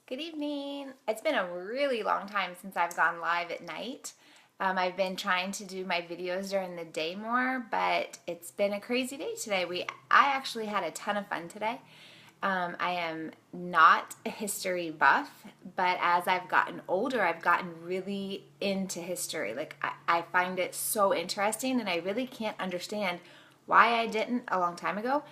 Good evening. It's been a really long time since I've gone live at night. I've been trying to do my videos during the day more, but it's been a crazy day today. I actually had a ton of fun today. I am not a history buff, but as I've gotten older, I've gotten really into history. I find it so interesting, and I really can't understand why I didn't a long time ago.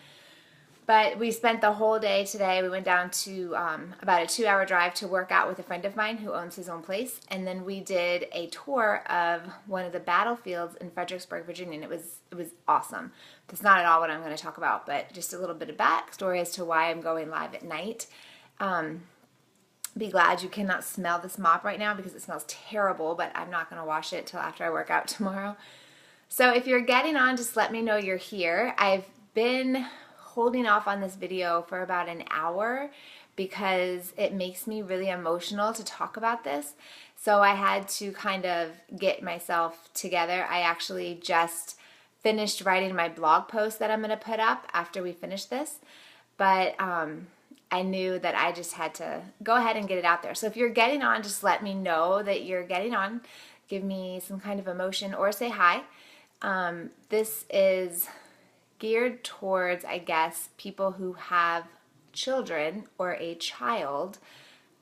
But we spent the whole day today. We went down to about a 2-hour drive to work out with a friend of mine who owns his own place. And then we did a tour of one of the battlefields in Fredericksburg, Virginia. And it was awesome. That's not at all what I'm going to talk about, but just a little bit of backstory as to why I'm going live at night. Be glad you cannot smell this mop right now because it smells terrible, but I'm not going to wash it till after I work out tomorrow. So if you're getting on, just let me know you're here. I've been holding off on this video for about an hour because it makes me really emotional to talk about this. So I had to kind of get myself together. I actually just finished writing my blog post that I'm going to put up after we finish this. But I knew that I just had to go ahead and get it out there. So if you're getting on, just let me know that you're getting on. Give me some kind of emotion or say hi. This is geared towards, I guess, people who have children or a child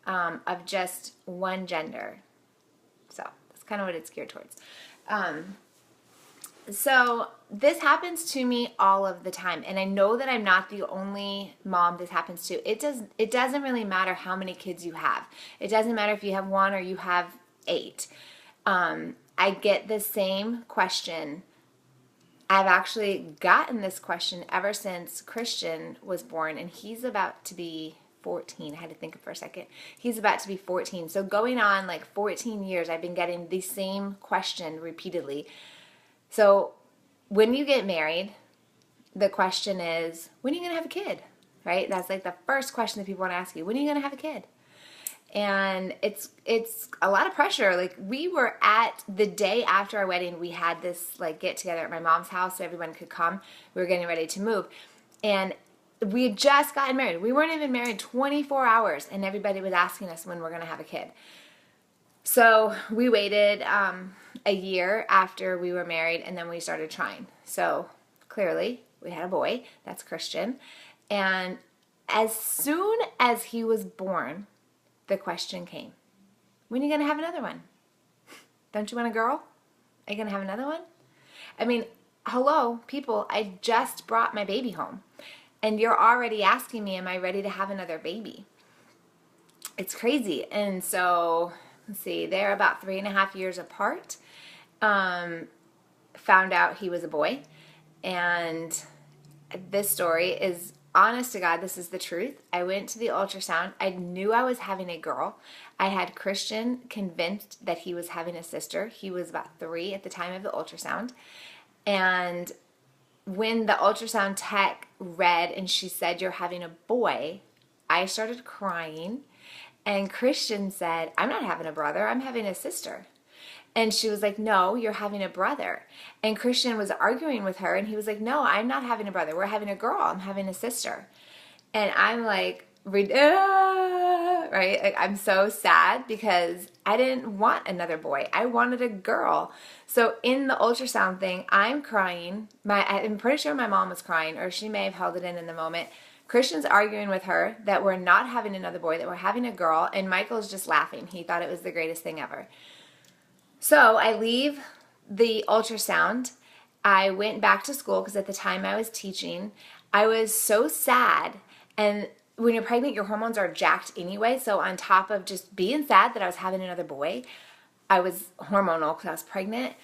of just one gender. So that's kind of what it's geared towards. So this happens to me all of the time, and I know that I'm not the only mom this happens to. It doesn't really matter how many kids you have. It doesn't matter if you have one or you have 8. I get the same question. I've actually gotten this question ever since Christian was born, and he's about to be 14. I had to think for a second. He's about to be 14. So going on like 14 years, I've been getting the same question repeatedly. So when you get married, the question is, when are you going to have a kid? Right? That's like the first question that people want to ask you. When are you going to have a kid? And it's a lot of pressure. Like, we were at the day after our wedding, we had this like get together at my mom's house so everyone could come. We were getting ready to move, and we had just gotten married. We weren't even married 24 hours, and everybody was asking us when we're going to have a kid. So we waited a year after we were married, and then we started trying. So clearly we had a boy. That's Christian. And as soon as he was born, the question came, when are you going to have another one? Don't you want a girl? Are you going to have another one? I mean, hello, people, I just brought my baby home, and you're already asking me, am I ready to have another baby? It's crazy. And so, let's see, they're about 3.5 years apart. Found out he was a boy, and this story is, honest to God, this is the truth. I went to the ultrasound. I knew I was having a girl. I had Christian convinced that he was having a sister. He was about 3 at the time of the ultrasound. And when the ultrasound tech read and she said, you're having a boy, I started crying. And Christian said, I'm not having a brother. I'm having a sister. And she was like, no, you're having a brother. And Christian was arguing with her, and he was like, no, I'm not having a brother. We're having a girl. I'm having a sister. And I'm like, right? Like, I'm so sad because I didn't want another boy. I wanted a girl. So in the ultrasound thing, I'm crying. I'm pretty sure my mom was crying, or she may have held it in the moment. Christian's arguing with her that we're not having another boy, that we're having a girl, and Michael's just laughing. He thought it was the greatest thing ever. So I leave the ultrasound. I went back to school because at the time I was teaching. I was so sad. And when you're pregnant, your hormones are jacked anyway. So on top of just being sad that I was having another boy, I was hormonal because I was pregnant.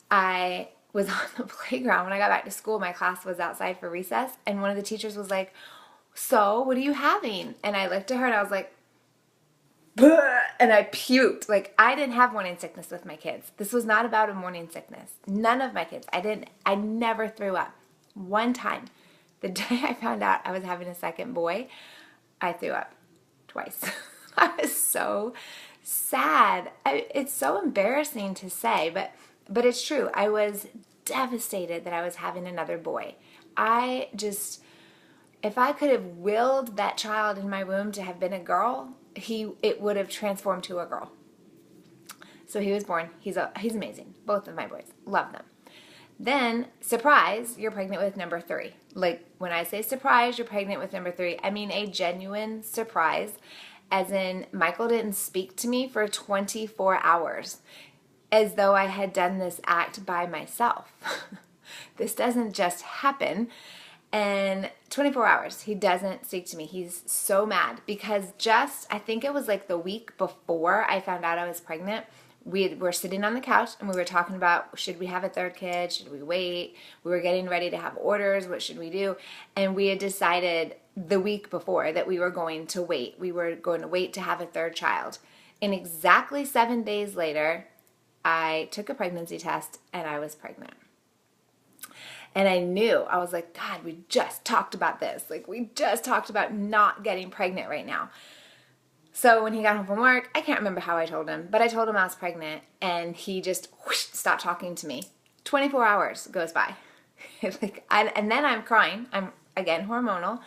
I was on the playground. When I got back to school, my class was outside for recess. And one of the teachers was like, so what are you having? And I looked at her and I was like, and I puked. Like, I didn't have morning sickness with my kids. This was not about a morning sickness. None of my kids. I never threw up. One time, the day I found out I was having a second boy, I threw up twice. I was so sad. It's so embarrassing to say, but it's true. I was devastated that I was having another boy. If I could have willed that child in my womb to have been a girl, it would have transformed to a girl. So he was born. He's amazing. Both of my boys. Love them. Then, surprise, you're pregnant with number 3. Like, when I say surprise, you're pregnant with number 3, I mean a genuine surprise, as in Michael didn't speak to me for 24 hours, as though I had done this act by myself. This doesn't just happen. And 24 hours, he doesn't speak to me. He's so mad because I think it was like the week before I found out I was pregnant, we were sitting on the couch and we were talking about, should we have a 3rd kid? Should we wait? We were getting ready to have orders. What should we do? And we had decided the week before that we were going to wait. We were going to wait to have a 3rd child. And exactly 7 days later, I took a pregnancy test and I was pregnant. And I knew, I was like, God, we just talked about this. Like, we just talked about not getting pregnant right now. So when he got home from work, I can't remember how I told him, but I told him I was pregnant, and he just stopped talking to me. 24 hours goes by. And then I'm crying. I'm, again, hormonal.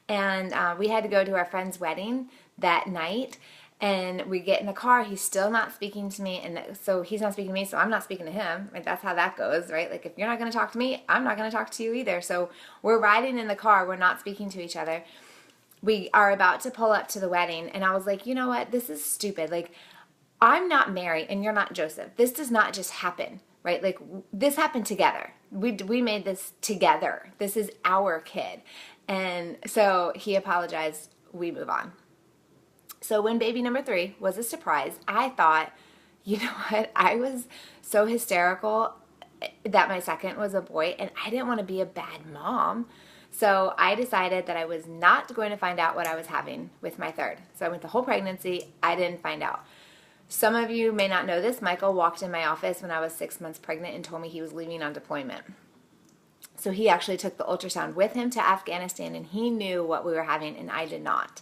And we had to go to our friend's wedding that night, and we get in the car. He's still not speaking to me, and so he's not speaking to me, so I'm not speaking to him. Right? That's how that goes, right? Like, if you're not going to talk to me, I'm not going to talk to you either. So we're riding in the car. We're not speaking to each other. We are about to pull up to the wedding, and I was like, you know what? This is stupid. Like, I'm not Mary, and you're not Joseph. This does not just happen, right? Like, this happened together. We made this together. This is our kid. And so he apologized. We move on. So when baby number 3 was a surprise, I thought, you know what? I was so hysterical that my 2nd was a boy, and I didn't want to be a bad mom. So I decided that I was not going to find out what I was having with my 3rd. So I went the whole pregnancy. I didn't find out. Some of you may not know this. Michael walked in my office when I was 6 months pregnant and told me he was leaving on deployment. So he actually took the ultrasound with him to Afghanistan, and he knew what we were having, and I did not.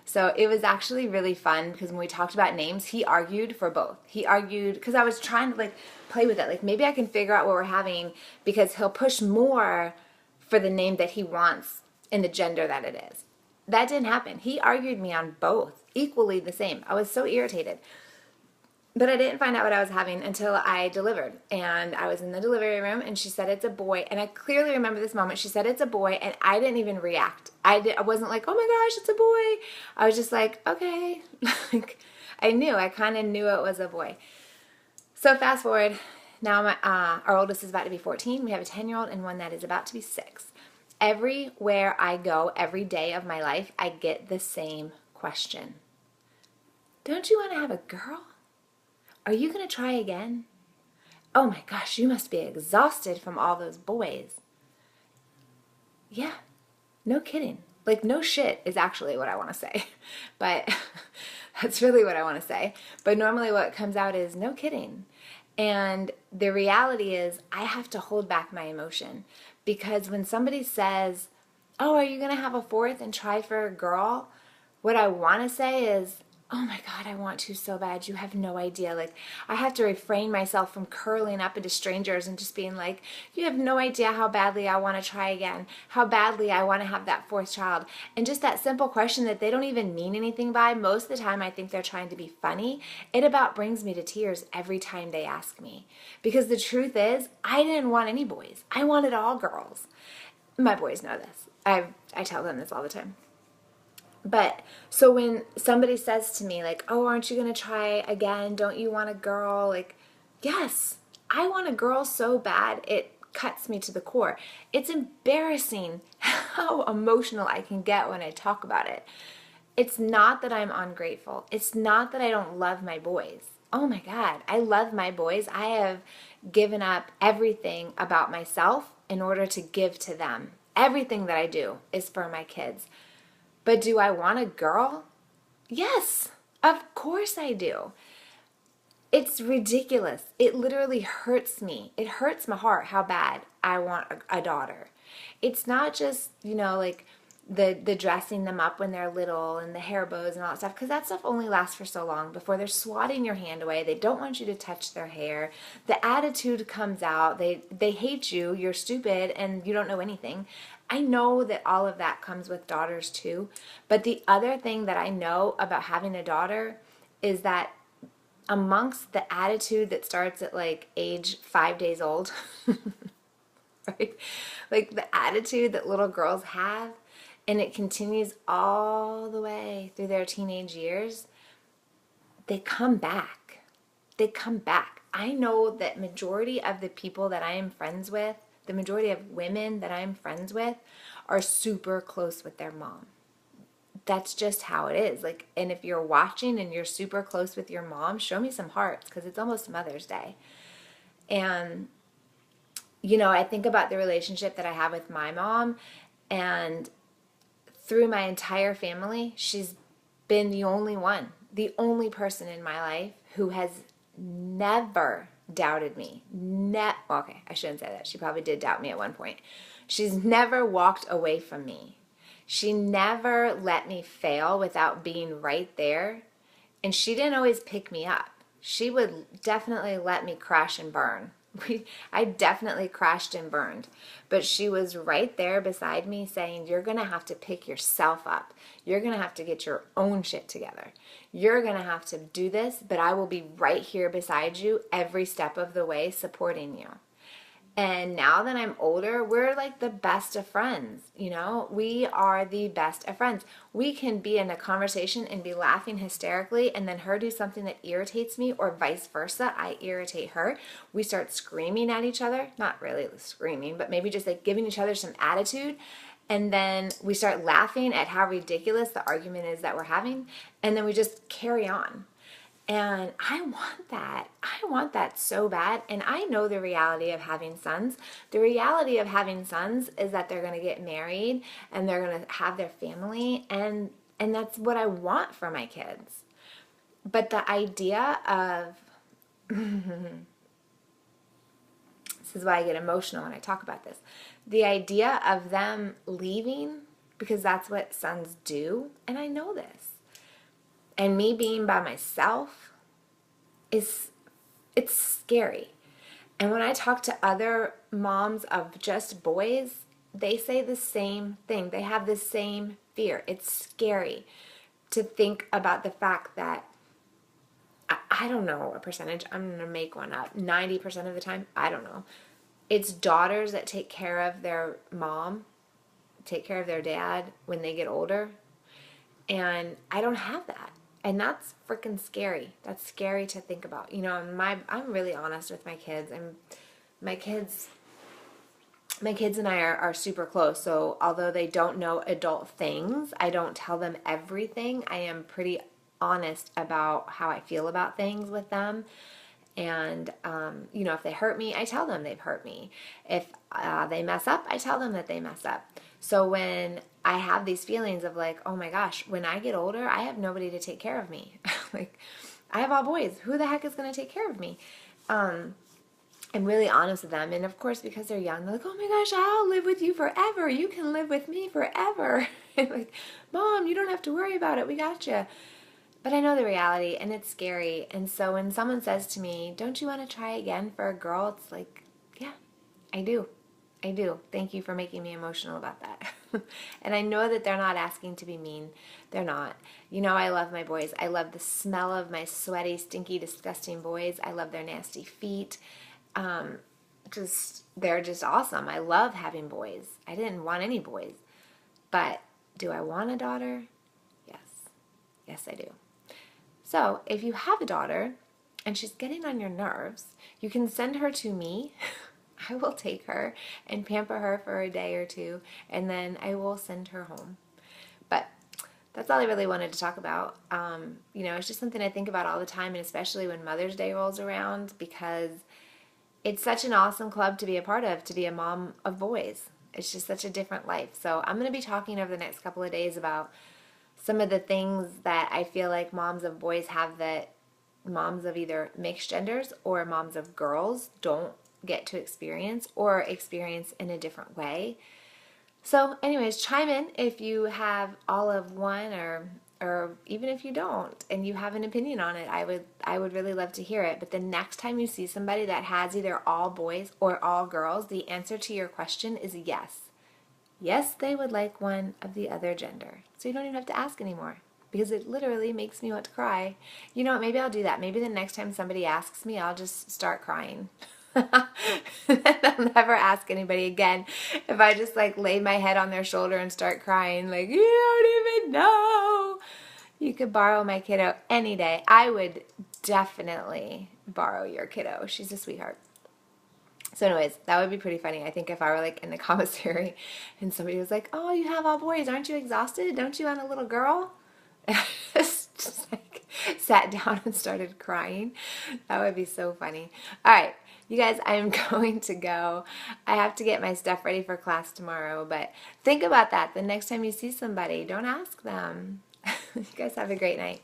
So it was actually really fun because when we talked about names, he argued for both. He argued because I was trying to like play with it. Like, maybe I can figure out what we're having, because he'll push more for the name that he wants in the gender that it is. That didn't happen. He argued me on both, equally the same. I was so irritated. But I didn't find out what I was having until I delivered. And I was in the delivery room, and she said it's a boy. And I clearly remember this moment. She said it's a boy, and I didn't even react. I wasn't like, oh my gosh, it's a boy. I was just like, okay. Like, I kind of knew it was a boy. So fast forward. Now our oldest is about to be 14. We have a 10-year-old and one that is about to be 6. Everywhere I go, every day of my life, I get the same question. Don't you want to have a girl? Are you going to try again? Oh my gosh, you must be exhausted from all those boys. Yeah, no kidding. Like, no shit is actually what I want to say. But that's really what I want to say. But normally what comes out is no kidding. And the reality is I have to hold back my emotion, because when somebody says, oh, are you going to have a 4th and try for a girl? What I want to say is, oh my God, I want to so bad. You have no idea. Like, I have to refrain myself from curling up into strangers and just being like, you have no idea how badly I want to try again, how badly I want to have that 4th child. And just that simple question that they don't even mean anything by, most of the time I think they're trying to be funny. It about brings me to tears every time they ask me. Because the truth is, I didn't want any boys. I wanted all girls. My boys know this. I tell them this all the time. But so when somebody says to me like, oh, aren't you going to try again? Don't you want a girl? Like, yes, I want a girl so bad it cuts me to the core. It's embarrassing how emotional I can get when I talk about it. It's not that I'm ungrateful. It's not that I don't love my boys. Oh my God, I love my boys. I have given up everything about myself in order to give to them. Everything that I do is for my kids. But do I want a girl? Yes, of course I do. It's ridiculous. It literally hurts me. It hurts my heart how bad I want a daughter. It's not just, like the dressing them up when they're little and the hair bows and all that stuff, because that stuff only lasts for so long before they're swatting your hand away. They don't want you to touch their hair. The attitude comes out. They hate you. You're stupid and you don't know anything. I know that all of that comes with daughters too. But the other thing that I know about having a daughter is that amongst the attitude that starts at like age 5 days old, right? Like the attitude that little girls have, and it continues all the way through their teenage years, they come back. They come back. I know that majority of the people that I am friends with, the majority of women that I'm friends with, are super close with their mom. That's just how it is. Like, and if you're watching and you're super close with your mom, show me some hearts, because it's almost Mother's Day. And I think about the relationship that I have with my mom, and through my entire family, she's been the only person in my life who has never doubted me. Okay, I shouldn't say that. She probably did doubt me at one point. She's never walked away from me. She never let me fail without being right there. And she didn't always pick me up. She would definitely let me crash and burn. I definitely crashed and burned. But she was right there beside me saying, you're going to have to pick yourself up. You're going to have to get your own shit together. You're going to have to do this, but I will be right here beside you every step of the way, supporting you. And now that I'm older, we're like the best of friends, We are the best of friends. We can be in a conversation and be laughing hysterically, and then her do something that irritates me, or vice versa. I irritate her. We start screaming at each other. Not really screaming, but maybe just like giving each other some attitude. And then we start laughing at how ridiculous the argument is that we're having. And then we just carry on. And I want that. I want that so bad. And I know the reality of having sons. The reality of having sons is that they're going to get married and they're going to have their family. And that's what I want for my kids. But the idea of, this is why I get emotional when I talk about this. The idea of them leaving, because that's what sons do. And I know this. And me being by myself it's scary. And when I talk to other moms of just boys, they say the same thing. They have the same fear. It's scary to think about the fact that, I don't know a percentage, I'm going to make one up, 90% of the time, I don't know. It's daughters that take care of their mom, take care of their dad when they get older. And I don't have that. And that's freaking scary. That's scary to think about. I'm really honest with my kids. And my kids and I are super close. So although they don't know adult things, I don't tell them everything. I am pretty honest about how I feel about things with them. And, if they hurt me, I tell them they've hurt me. If they mess up, I tell them that they mess up. So when I have these feelings of like, oh my gosh, when I get older, I have nobody to take care of me. Like, I have all boys. Who the heck is going to take care of me? I'm really honest with them. And of course, because they're young, they're like, oh my gosh, I'll live with you forever. You can live with me forever. Like, Mom, you don't have to worry about it. We got you. But I know the reality, and it's scary. And so when someone says to me, don't you want to try again for a girl? It's like, yeah, I do. I do. Thank you for making me emotional about that. And I know that they're not asking to be mean. They're not. I love my boys. I love the smell of my sweaty, stinky, disgusting boys. I love their nasty feet. They're just awesome. I love having boys. I didn't want any boys. But do I want a daughter? Yes. Yes, I do. So if you have a daughter and she's getting on your nerves, you can send her to me. I will take her and pamper her for a day or two, and then I will send her home. But that's all I really wanted to talk about. It's just something I think about all the time, and especially when Mother's Day rolls around, because it's such an awesome club to be a part of, to be a mom of boys. It's just such a different life. So I'm going to be talking over the next couple of days about some of the things that I feel like moms of boys have that moms of either mixed genders or moms of girls don't get to experience, or experience in a different way. So anyways, chime in if you have all of one, or even if you don't and you have an opinion on it. I would really love to hear it. But the next time you see somebody that has either all boys or all girls, the answer to your question is yes. yes, they would like one of the other gender. So you don't even have to ask anymore because it literally makes me want to cry. You know what? Maybe I'll do that. Maybe the next time somebody asks me, I'll just start crying. I'll never ask anybody again if I just like lay my head on their shoulder and start crying like, you don't even know. You could borrow my kiddo any day. I would definitely borrow your kiddo. She's a sweetheart. So anyways, that would be pretty funny. I think if I were like in the commissary and somebody was like, oh, you have all boys. Aren't you exhausted? Don't you want a little girl? And I just like sat down and started crying. That would be so funny. All right, you guys, I'm going to go. I have to get my stuff ready for class tomorrow, but think about that. The next time you see somebody, don't ask them. You guys have a great night.